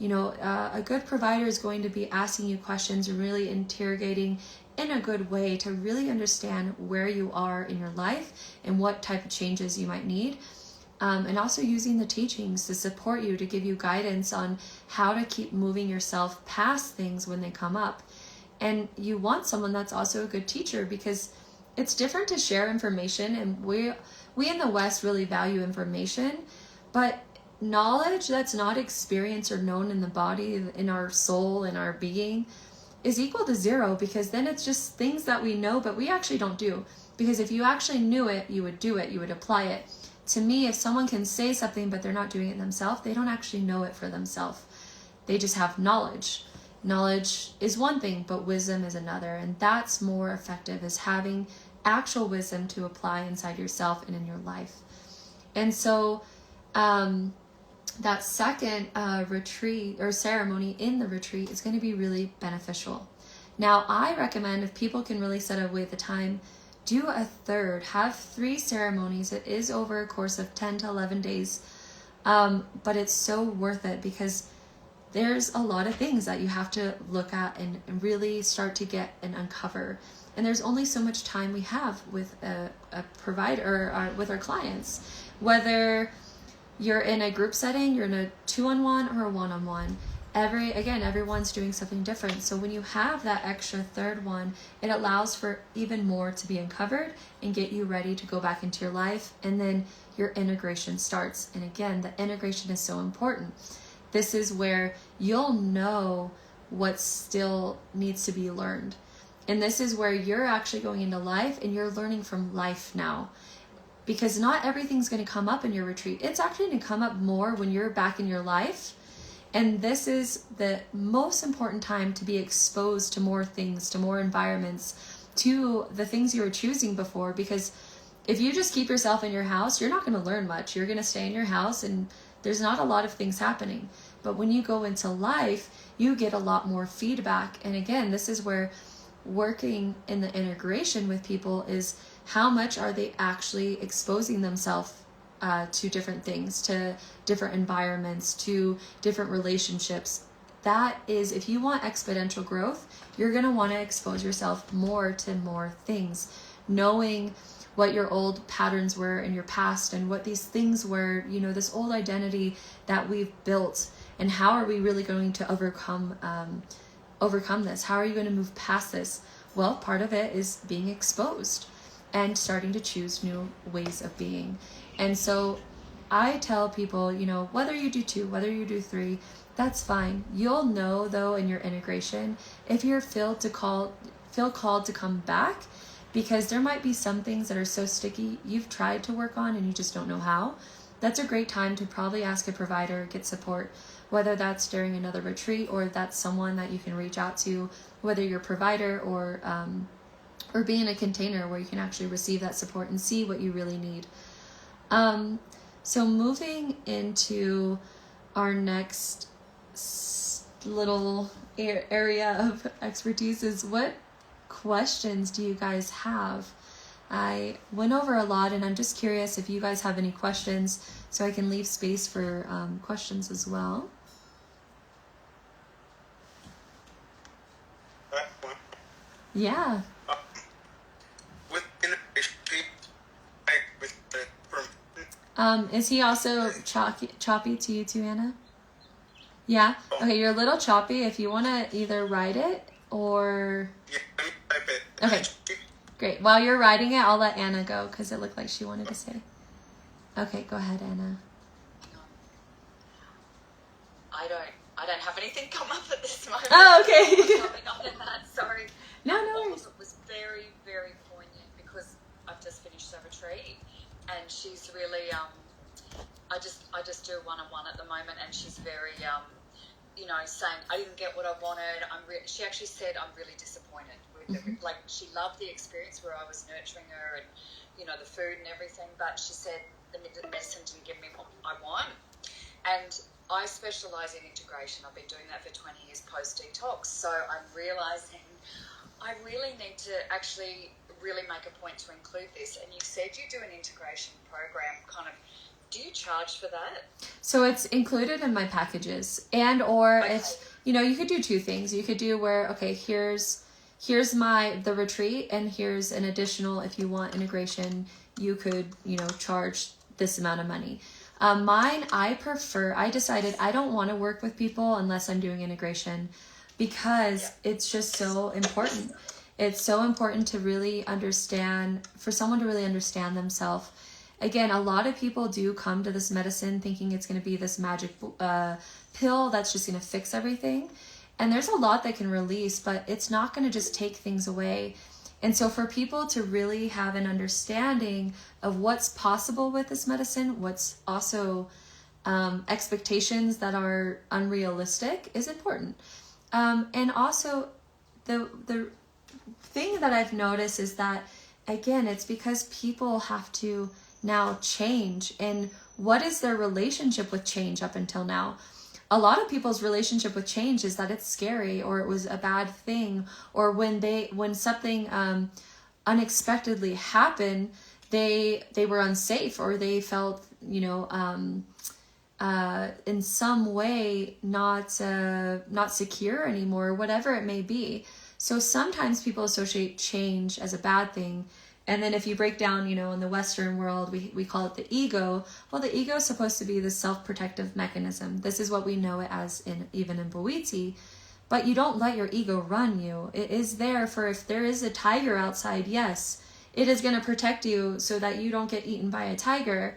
A good provider is going to be asking you questions and really interrogating in a good way to really understand where you are in your life and what type of changes you might need. And also using the teachings to support you, to give you guidance on how to keep moving yourself past things when they come up. And you want someone that's also a good teacher, because it's different to share information, and we in the West really value information, but knowledge that's not experienced or known in the body, in our soul, in our being, is equal to 0, because then it's just things that we know but we actually don't do. Because if you actually knew it, you would do it, you would apply it. To me, if someone can say something but they're not doing it themselves, they don't actually know it for themselves. They just have knowledge. Knowledge is one thing, but wisdom is another, and that's more effective, is having actual wisdom to apply inside yourself and in your life. And so that second retreat or ceremony in the retreat is going to be really beneficial. Now, I recommend, if people can really set away the time, do a third, have 3 ceremonies. It is over a course of 10 to 11 days, but it's so worth it, because there's a lot of things that you have to look at and really start to get and uncover. And there's only so much time we have with a provider or with our clients. Whether you're in a group setting, you're in a 2-on-1 or a 1-on-1. Everyone's doing something different. So when you have that extra third one, it allows for even more to be uncovered and get you ready to go back into your life. And then your integration starts. And again, the integration is so important. This is where you'll know what still needs to be learned. And this is where you're actually going into life and you're learning from life now. Because not everything's going to come up in your retreat. It's actually going to come up more when you're back in your life. And this is the most important time to be exposed to more things, to more environments, to the things you were choosing before. Because if you just keep yourself in your house, you're not going to learn much. You're going to stay in your house and there's not a lot of things happening. But when you go into life, you get a lot more feedback. And again, this is where working in the integration with people is how much are they actually exposing themselves to different things, to different environments, to different relationships. That is, if you want exponential growth, you're going to want to expose yourself more to more things, knowing what your old patterns were in your past and what these things were, this old identity that we've built, and how are we really going to overcome this? How are you going to move past this? Well, part of it is being exposed and starting to choose new ways of being. And so I tell people, whether you do 2, whether you do 3, that's fine. You'll know though in your integration if you're feel called to come back, because there might be some things that are so sticky you've tried to work on and you just don't know how. That's a great time to probably ask a provider, get support, whether that's during another retreat or that's someone that you can reach out to, whether you're a provider or be in a container where you can actually receive that support and see what you really need. So moving into our next little area of expertise is, what questions do you guys have? I went over a lot and I'm just curious if you guys have any questions so I can leave space for questions as well. Yeah. Is he also choppy to you too, Anna? Yeah? Okay, you're a little choppy. If you want to either write it or... Yeah, let me type it. Okay, great. While you're writing it, I'll let Anna go because it looked like she wanted to say. Okay, go ahead, Anna. I don't have anything come up at this moment. Oh, okay. Coming up in that, sorry. No worries. It was very, very poignant because I've just finished a retreat and she's really, I just do one-on-one at the moment and she's very, saying, I didn't get what I wanted. She actually said, I'm really disappointed with it. Like, she loved the experience where I was nurturing her and, the food and everything, but she said the medicine didn't give me what I want. And I specialise in integration. I've been doing that for 20 years post-detox. So I'm realising I really need to actually really make a point to include this. And you said you do an integration program. Do you charge for that? So it's included in my packages, if you could do 2 things. You could do where, okay, here's the retreat and here's an additional, if you want integration, you could, charge this amount of money. Mine, I decided I don't want to work with people unless I'm doing integration because it's just so important. It's so important to really understand, for someone to really understand themselves. Again, a lot of people do come to this medicine thinking it's going to be this magic pill that's just going to fix everything. And there's a lot that can release, but it's not going to just take things away. And so for people to really have an understanding of what's possible with this medicine, what's also expectations that are unrealistic is important. And also the thing that I've noticed is that, again, it's because people have to now change. And what is their relationship with change up until now? A lot of people's relationship with change is that it's scary, or it was a bad thing, or when something unexpectedly happened, they were unsafe, or they felt in some way not secure anymore, whatever it may be. So sometimes people associate change as a bad thing. And then if you break down, in the Western world, we call it the ego. Well, the ego is supposed to be the self-protective mechanism. This is what we know it as even in Boiti. But you don't let your ego run you. It is there for if there is a tiger outside, yes, it is going to protect you so that you don't get eaten by a tiger.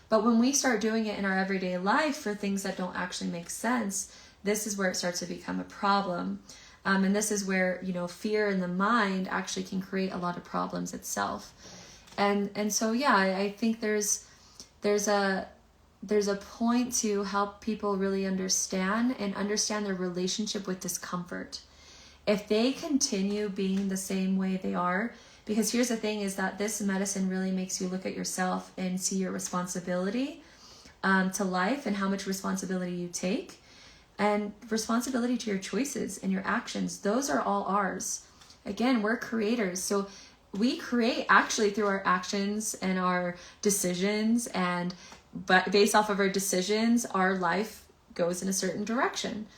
But when we start doing it in our everyday life for things that don't actually make sense, this is where it starts to become a problem. And this is where, fear in the mind actually can create a lot of problems itself. And so, yeah, I think there's a point to help people really understand their relationship with discomfort. If they continue being the same way they are, because here's the thing is that this medicine really makes you look at yourself and see your responsibility to life and how much responsibility you take. And responsibility to your choices and your actions. Those are all ours. Again, we're creators. So we create actually through our actions and our decisions. But based off of our decisions, our life goes in a certain direction.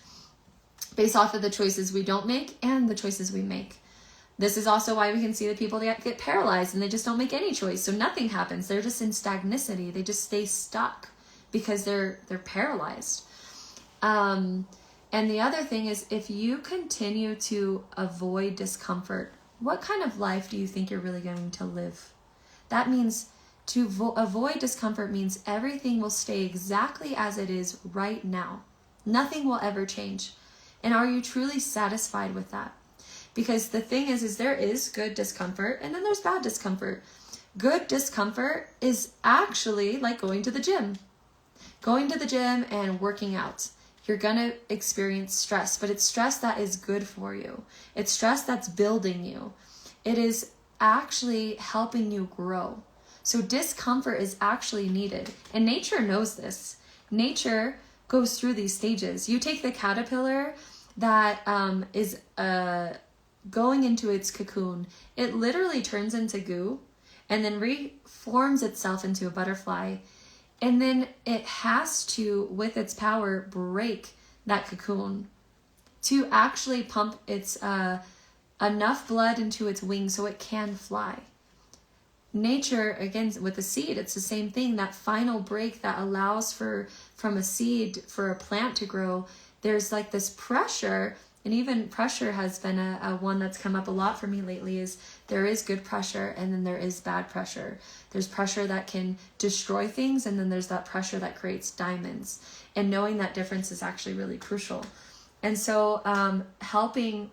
Based off of the choices we don't make and the choices we make. This is also why we can see the people that get paralyzed and they just don't make any choice. So nothing happens. They're just in stagnicity. They just stay stuck because they're paralyzed. And the other thing is, if you continue to avoid discomfort, what kind of life do you think you're really going to live? That means to avoid discomfort means everything will stay exactly as it is right now. Nothing will ever change. And are you truly satisfied with that? Because the thing is there is good discomfort and then there's bad discomfort. Good discomfort is actually like going to the gym. Going to the gym and working out. You're going to experience stress, but it's stress that is good for you. It's stress that's building you. It is actually helping you grow. So discomfort is actually needed. And nature knows this. Nature goes through these stages. You take the caterpillar that is going into its cocoon. It literally turns into goo and then reforms itself into a butterfly. And then it has to, with its power, break that cocoon to actually pump its enough blood into its wings so it can fly. Nature, again, with the seed, it's the same thing. That final break that allows from a seed for a plant to grow, there's like this pressure. And even pressure has been a one that's come up a lot for me lately is there is good pressure and then there is bad pressure. There's pressure that can destroy things and then there's that pressure that creates diamonds. And knowing that difference is actually really crucial. And so helping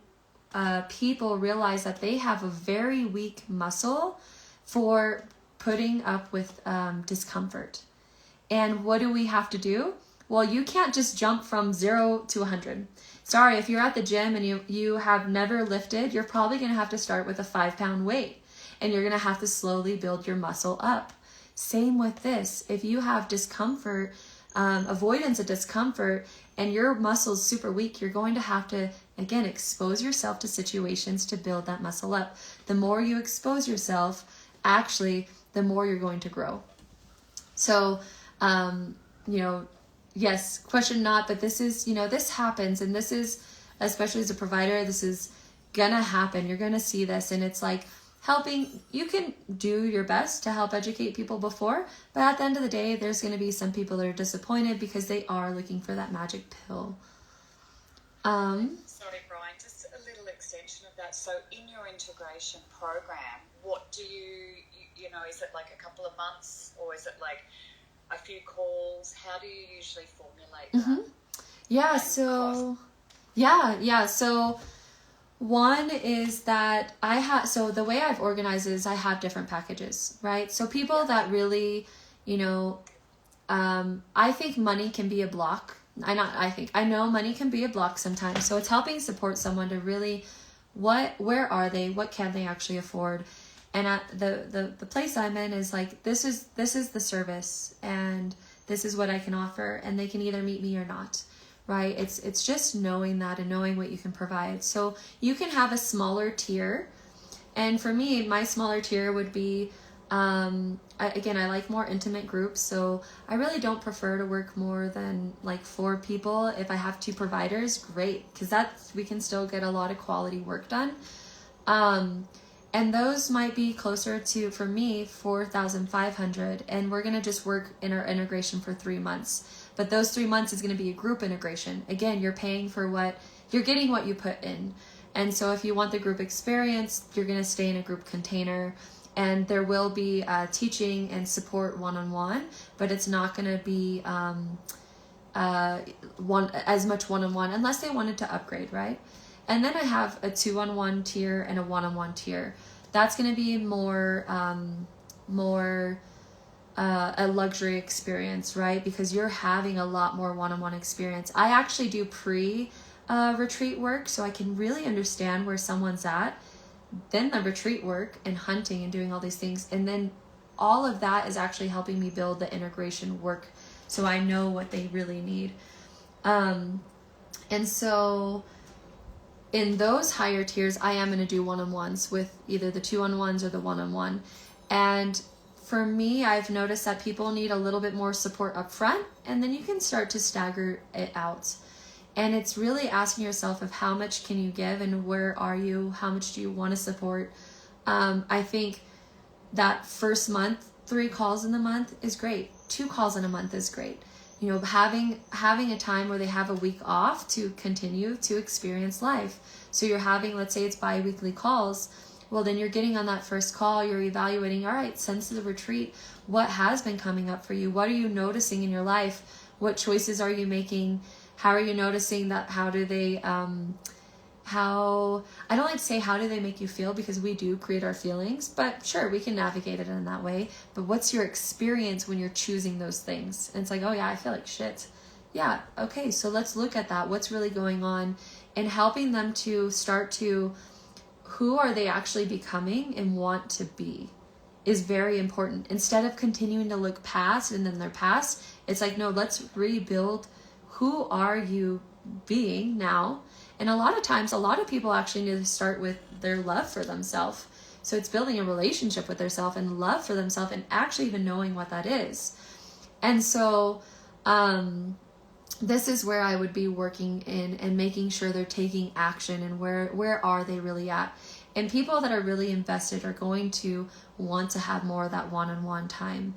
people realize that they have a very weak muscle for putting up with discomfort. And what do we have to do? Well, you can't just jump from 0 to 100. Sorry, if you're at the gym and you have never lifted, you're probably going to have to start with a 5-pound weight. And you're going to have to slowly build your muscle up. Same with this. If you have discomfort, avoidance of discomfort, and your muscle's super weak, you're going to have to, again, expose yourself to situations to build that muscle up. The more you expose yourself, actually, the more you're going to grow. So, yes, question not, but this is, this happens, and this is, especially as a provider, this is gonna happen. You're gonna see this, and it's like helping, you can do your best to help educate people before, but at the end of the day, there's gonna be some people that are disappointed because they are looking for that magic pill. Sorry, Brian, just a little extension of that. So in your integration program, what do you is it like a couple of months or is it like a few calls? How do you usually formulate that? Mm-hmm. Yeah, so one is that so the way I've organized is I have different packages, right? So people that really, I think money can be a block. I know money can be a block sometimes. So it's helping support someone to really, where are they? What can they actually afford? And at the place I'm in is like, this is the service and this is what I can offer, and they can either meet me or not, right? It's just knowing that and knowing what you can provide. So you can have a smaller tier. And for me, my smaller tier would be Again, I like more intimate groups, so I really don't prefer to work more than like 4 people. If I have 2 providers, great, because we can still get a lot of quality work done. And those might be closer to, for me, 4,500, and we're going to just work in our integration for 3 months. But those 3 months is going to be a group integration. Again, you're paying for you're getting what you put in. And so if you want the group experience, you're going to stay in a group container, and there will be teaching and support one-on-one, but it's not going to be as much one-on-one unless they wanted to upgrade, right? And then I have a 2-on-1 tier and a 1-on-1 tier. That's going to be more a luxury experience, right? Because you're having a lot more one-on-one experience. I actually do retreat work, so I can really understand where someone's at. Then the retreat work and hunting and doing all these things. And then all of that is actually helping me build the integration work, so I know what they really need. And so in those higher tiers, I am going to do one-on-ones with either the 2-on-1s or the 1-on-1. And for me, I've noticed that people need a little bit more support up front, and then you can start to stagger it out. And it's really asking yourself of how much can you give and where are you? How much do you want to support? I think that first month, 3 calls in the month is great. 2 calls in a month is great. You know, having a time where they have a week off to continue to experience life. So you're having, let's say it's bi-weekly calls. Well, then you're getting on that first call, you're evaluating, all right, since the retreat, what has been coming up for you? What are you noticing in your life? What choices are you making? How are you noticing that? How do they, I don't like to say how do they make you feel, because we do create our feelings, but sure, we can navigate it in that way. But what's your experience when you're choosing those things? And it's like, oh yeah, I feel like shit. Yeah, okay, so let's look at that. What's really going on? And helping them to start to, who are they actually becoming and want to be is very important. Instead of continuing to look past and then their past, it's like, no, let's rebuild. Who are you being now? And a lot of times, a lot of people actually need to start with their love for themselves. So it's building a relationship with themselves and love for themselves and actually even knowing what that is. And so this is where I would be working in and making sure they're taking action, and where are they really at. And people that are really invested are going to want to have more of that one-on-one time.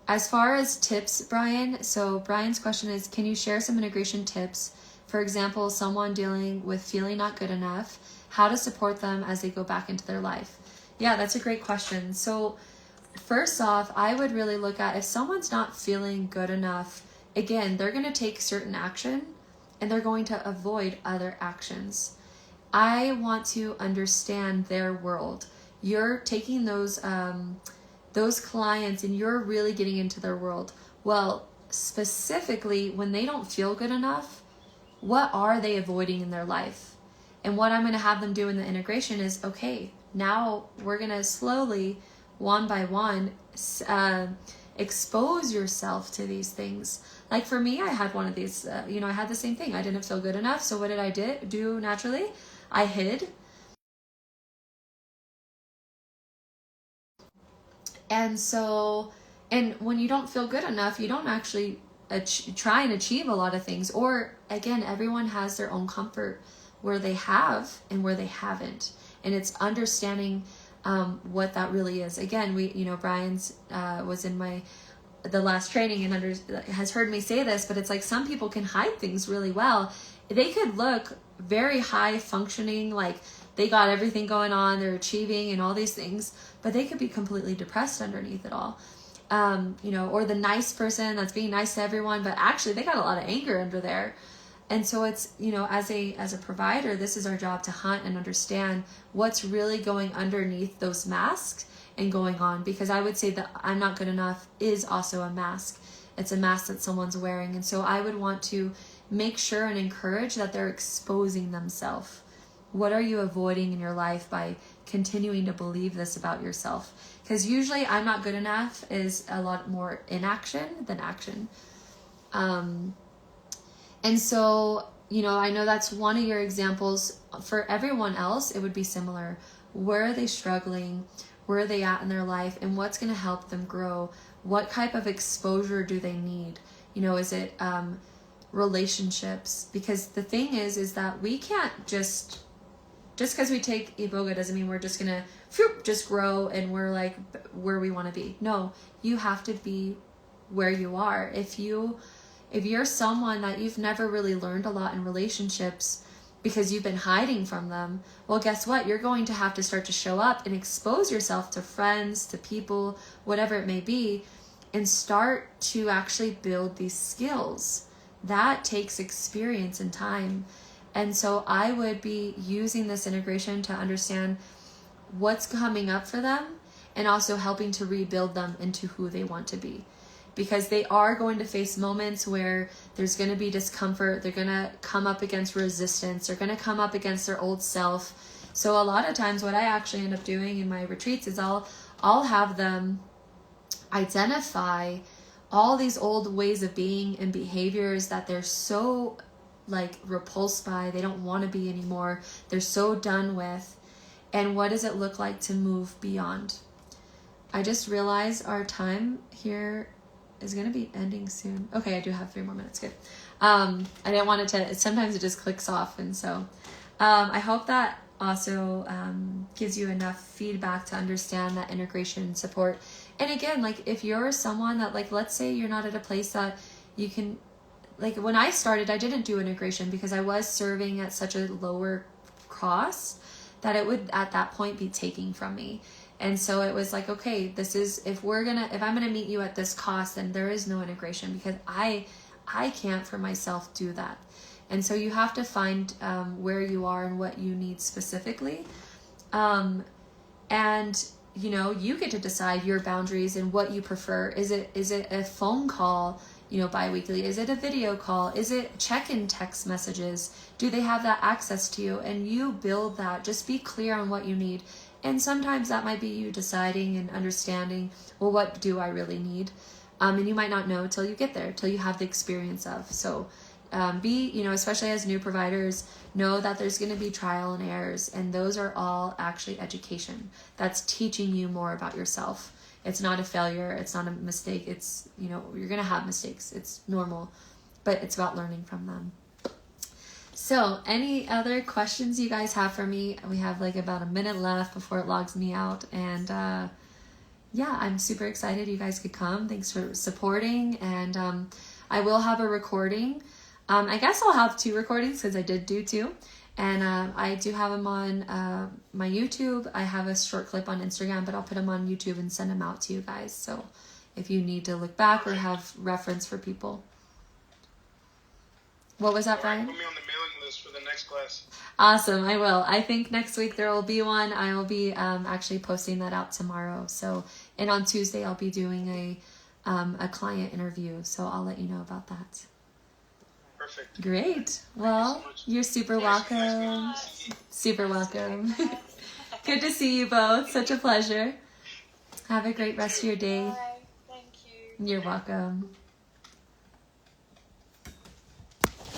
As far as tips, Brian, so Brian's question is, can you share some integration tips? For example, someone dealing with feeling not good enough, how to support them as they go back into their life? Yeah, that's a great question. So first off, I would really look at if someone's not feeling good enough, again, they're going to take certain action and they're going to avoid other actions. I want to understand their world. You're taking those clients and you're really getting into their world. Well, specifically when they don't feel good enough, what are they avoiding in their life? And what I'm going to have them do in the integration is, okay, now we're going to slowly, one by one, expose yourself to these things. Like for me, I had one of these, I had the same thing. I didn't feel good enough. So what did I do naturally? I hid. And when you don't feel good enough, you don't actually try and achieve a lot of things. Or again, everyone has their own comfort where they have and where they haven't. And it's understanding what that really is. Again, Brian's was in the last training and has heard me say this, but it's like some people can hide things really well. They could look very high functioning, like they got everything going on, they're achieving and all these things, but they could be completely depressed underneath it all. Or the nice person that's being nice to everyone, but actually they got a lot of anger under there. And so it's, as a provider, this is our job to hunt and understand what's really going underneath those masks and going on. Because I would say that I'm not good enough is also a mask. It's a mask that someone's wearing. And so I would want to make sure and encourage that they're exposing themselves. What are you avoiding in your life by continuing to believe this about yourself? Because usually I'm not good enough is a lot more inaction than action. And so, I know that's one of your examples. For everyone else, it would be similar. Where are they struggling? where are they at in their life, and what's going to help them grow. What type of exposure do they need? You know, is it relationships? Because the thing is that we can't just because we take Iboga doesn't mean we're just gonna just grow and we're like where we want to be. No, you have to be where you are. If you're someone that you've never really learned a lot in relationships because you've been hiding from them, well, guess what? You're going to have to start to show up and expose yourself to friends, to people, whatever it may be, and start to actually build these skills. That takes experience and time. And so I would be using this integration to understand what's coming up for them and also helping to rebuild them into who they want to be. Because they are going to face moments where there's going to be discomfort. They're going to come up against resistance. They're going to come up against their old self. So a lot of times what I actually end up doing in my retreats is I'll have them identify all these old ways of being and behaviors that they're so like repulsed by, they don't want to be anymore, they're so done with, and what does it look like to move beyond. I just realized our time here is going to be ending soon. Okay, I do have 3 more minutes. Good. I didn't want it to, sometimes it just clicks off, and so I hope that also gives you enough feedback to understand that integration and support. And again, like if you're someone that, like, let's say you're not at a place that you can, like when I started, I didn't do integration because I was serving at such a lower cost that it would at that point be taking from me. And so it was like, okay, this is, if I'm going to meet you at this cost, then there is no integration because I can't for myself do that. And so you have to find where you are and what you need specifically. And you know, you get to decide your boundaries and what you prefer. Is it a phone call, you know, bi-weekly? Is it a video call? Is it check-in text messages? Do they have that access to you? And you build that. Just be clear on what you need. And sometimes that might be you deciding and understanding, well, what do I really need? And you might not know till you get there, till you have the experience of. So you know, especially as new providers, know that there's going to be trial and errors, and those are all actually education. That's teaching you more about yourself. It's not a failure. It's not a mistake. It's, you know, you're going to have mistakes. It's normal, but it's about learning from them. So any other questions you guys have for me? We have like about a minute left before it logs me out. And yeah, I'm super excited you guys could come. Thanks for supporting. And I will have a recording. I guess I'll have 2 recordings because I did do 2. And I do have them on my YouTube. I have a short clip on Instagram, but I'll put them on YouTube and send them out to you guys. So if you need to look back or have reference for people. What was that, Brian? Put me on the mailing list for the next class. Awesome, I will. I think next week there will be one. I will be actually posting that out tomorrow. So, and on Tuesday I'll be doing a client interview. So I'll let you know about that. Perfect. Great. Well, so you're super welcome. Super welcome. Good to see you both. Such a pleasure. Have a great rest of your day. Bye. Thank you. You're welcome.